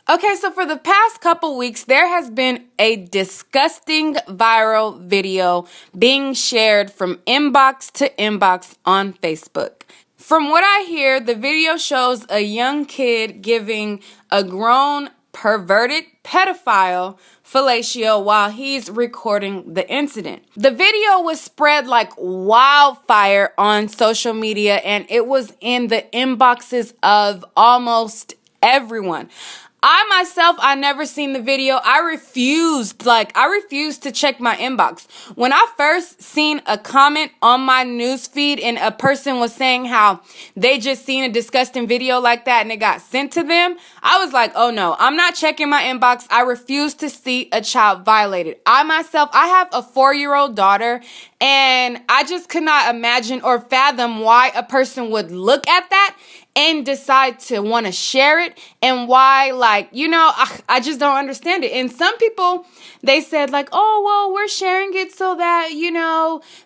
Okay, so for the past couple weeks, there has been a disgusting viral video being shared from inbox to inbox on Facebook. From what I hear, the video shows a young kid giving a grown, perverted pedophile fellatio while he's recording the incident. The video was spread like wildfire on social media, and it was in the inboxes of almost everyone. I never seen the video. I refused to check my inbox. When I first seen a comment on my news feed and a person was saying how they just seen a disgusting video like that and it got sent to them, I was like, oh no, I'm not checking my inbox. I refuse to see a child violated. I have a 4-year-old daughter, and I just could not imagine or fathom why a person would look at that and decide to want to share it, and why, I just don't understand it. And some people, they said oh, well, we're sharing it so that,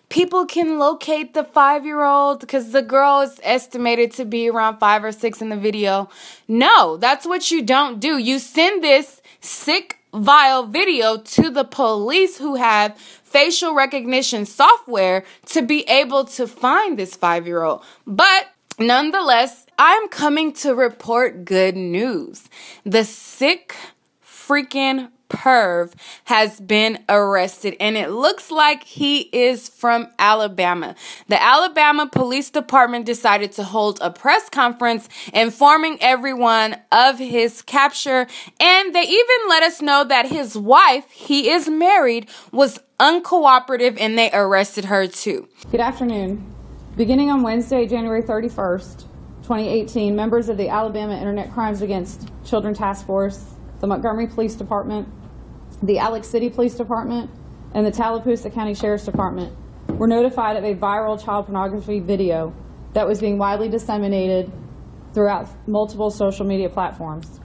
people can locate the 5-year-old because the girl is estimated to be around 5 or 6 in the video. No, that's what you don't do. You send this sick, vile video to the police who have facial recognition software to be able to find this 5-year-old. But nonetheless, I'm coming to report good news. The sick freaking perv has been arrested, and it looks like he is from Alabama. The Alabama Police Department decided to hold a press conference informing everyone of his capture, and they even let us know that his wife, he is married, was uncooperative, and they arrested her too. Good afternoon. Beginning on Wednesday, January 31st, 2018, members of the Alabama Internet Crimes Against Children Task Force, the Montgomery Police Department, the Alex City Police Department, and the Tallapoosa County Sheriff's Department were notified of a viral child pornography video that was being widely disseminated throughout multiple social media platforms.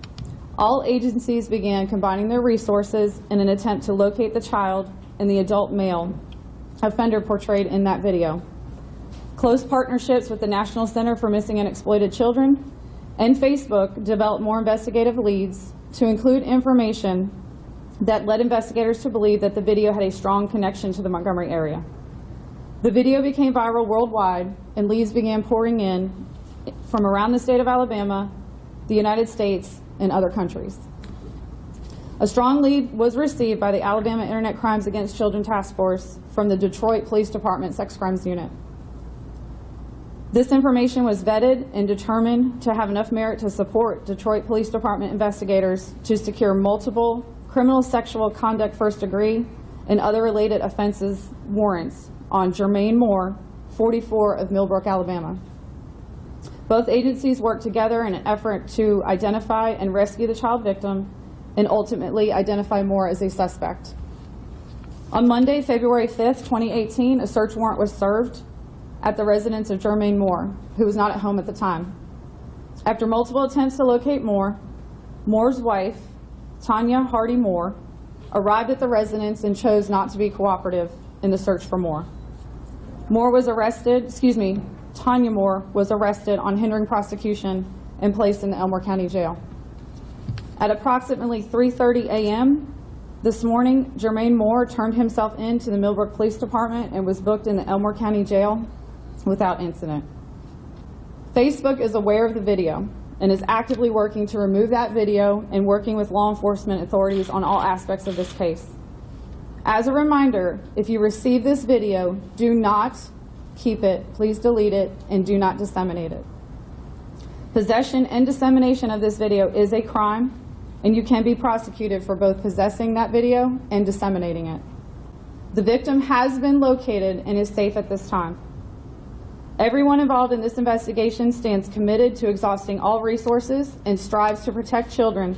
All agencies began combining their resources in an attempt to locate the child and the adult male offender portrayed in that video. Close partnerships with the National Center for Missing and Exploited Children and Facebook developed more investigative leads to include information that led investigators to believe that the video had a strong connection to the Montgomery area. The video became viral worldwide, and leads began pouring in from around the state of Alabama, the United States, and other countries. A strong lead was received by the Alabama Internet Crimes Against Children Task Force from the Detroit Police Department Sex Crimes Unit. This information was vetted and determined to have enough merit to support Detroit Police Department investigators to secure multiple criminal sexual conduct first degree and other related offenses warrants on Jermaine Moore, 44, of Millbrook, Alabama. Both agencies worked together in an effort to identify and rescue the child victim and ultimately identify Moore as a suspect. On Monday, February 5th, 2018, a search warrant was served at the residence of Jermaine Moore, who was not at home at the time. After multiple attempts to locate Moore, Moore's wife, Tanya Hardy Moore, arrived at the residence and chose not to be cooperative in the search for Moore. Tanya Moore was arrested on hindering prosecution and placed in the Elmore County Jail. At approximately 3:30 a.m. this morning, Jermaine Moore turned himself in to the Millbrook Police Department and was booked in the Elmore County Jail without incident. Facebook is aware of the video and is actively working to remove that video and working with law enforcement authorities on all aspects of this case. As a reminder, if you receive this video, do not keep it, please delete it, and do not disseminate it. Possession and dissemination of this video is a crime, and you can be prosecuted for both possessing that video and disseminating it. The victim has been located and is safe at this time. Everyone involved in this investigation stands committed to exhausting all resources and strives to protect children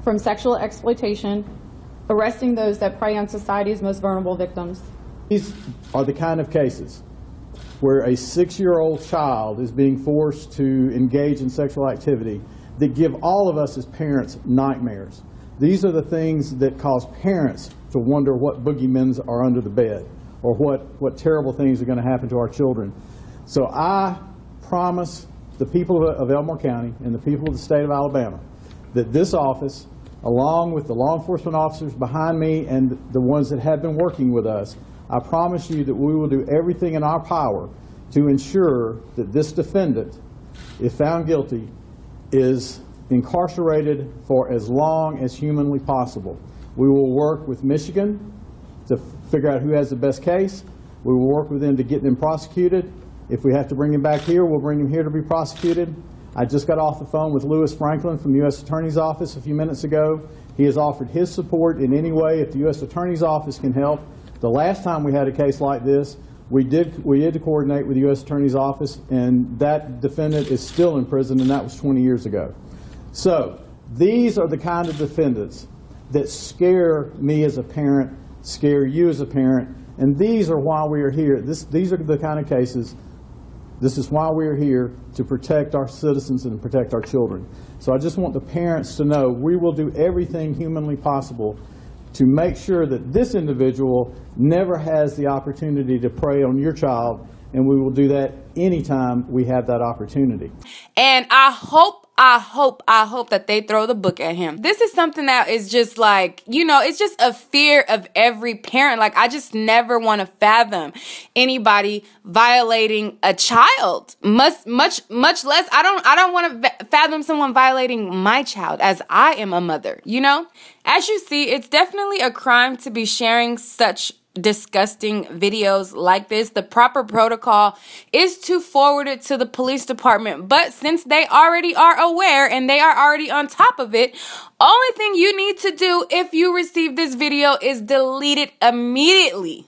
from sexual exploitation, arresting those that prey on society's most vulnerable victims. These are the kind of cases where a 6-year-old child is being forced to engage in sexual activity that give all of us as parents nightmares. These are the things that cause parents to wonder what boogeymen are under the bed or what terrible things are going to happen to our children. So I promise the people of Elmore County and the people of the state of Alabama that this office, along with the law enforcement officers behind me and the ones that have been working with us, I promise you that we will do everything in our power to ensure that this defendant, if found guilty, is incarcerated for as long as humanly possible. We will work with Michigan to figure out who has the best case. We will work with them to get them prosecuted. If we have to bring him back here, we'll bring him here to be prosecuted. I just got off the phone with Louis Franklin from the U.S. Attorney's Office a few minutes ago. He has offered his support in any way if the U.S. Attorney's Office can help. The last time we had a case like this, we did coordinate with the U.S. Attorney's Office, and that defendant is still in prison, and that was 20 years ago. So these are the kind of defendants that scare me as a parent, scare you as a parent, and these are why we are here. These are the kind of cases, this is why we are here, to protect our citizens and protect our children. So I just want the parents to know we will do everything humanly possible to make sure that this individual never has the opportunity to prey on your child, and we will do that anytime we have that opportunity. And I hope that they throw the book at him. This is something that is just like, you know, it's just a fear of every parent. Like, I just never want to fathom anybody violating a child. Much less, I don't want to fathom someone violating my child, as I am a mother, you know? As you see, it's definitely a crime to be sharing such disgusting videos like this. The proper protocol is to forward it to the police department, but since they already are aware and they are already on top of it, only thing you need to do if you receive this video is delete it immediately.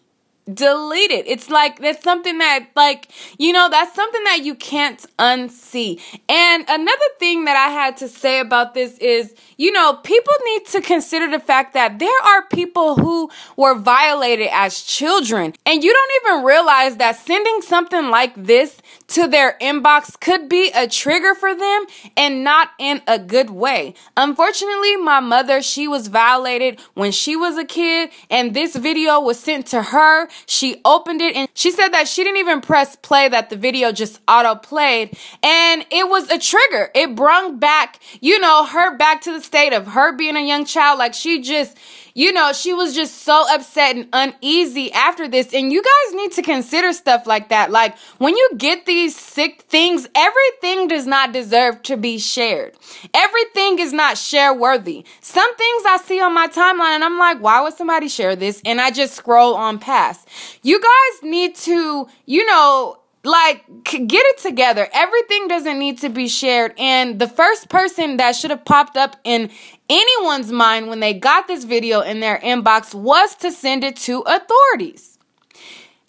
Delete it. It's like, that's something that, like, you know, that's something that you can't unsee. And another thing that I had to say about this is, you know, people need to consider the fact that there are people who were violated as children, and you don't even realize that sending something like this to their inbox could be a trigger for them, and not in a good way. Unfortunately, my mother, she was violated when she was a kid, and this video was sent to her. She opened it and she said that she didn't even press play, that the video just auto played, and it was a trigger. It brought back, you know, her back to the state of her being a young child. Like, she just, you know, she was just so upset and uneasy after this. And you guys need to consider stuff like that. Like, when you get these sick things, everything does not deserve to be shared. Everything is not share worthy. Some things I see on my timeline and I'm like, why would somebody share this? And I just scroll on past. You guys need to, you know, like, get it together. Everything doesn't need to be shared. And the first person that should have popped up in anyone's mind when they got this video in their inbox was to send it to authorities.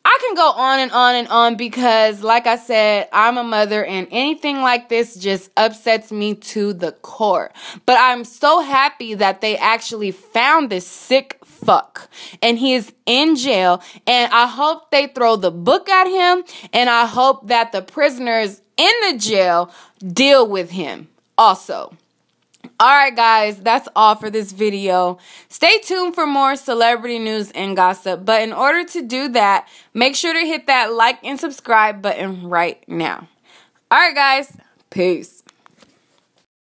I can go on and on and on because, like I said, I'm a mother and anything like this just upsets me to the core. But I'm so happy that they actually found this sick fuck and he is in jail, and I hope they throw the book at him, and I hope that the prisoners in the jail deal with him also. Alright guys, that's all for this video. Stay tuned for more celebrity news and gossip, but in order to do that, make sure to hit that like and subscribe button right now. Alright guys, peace.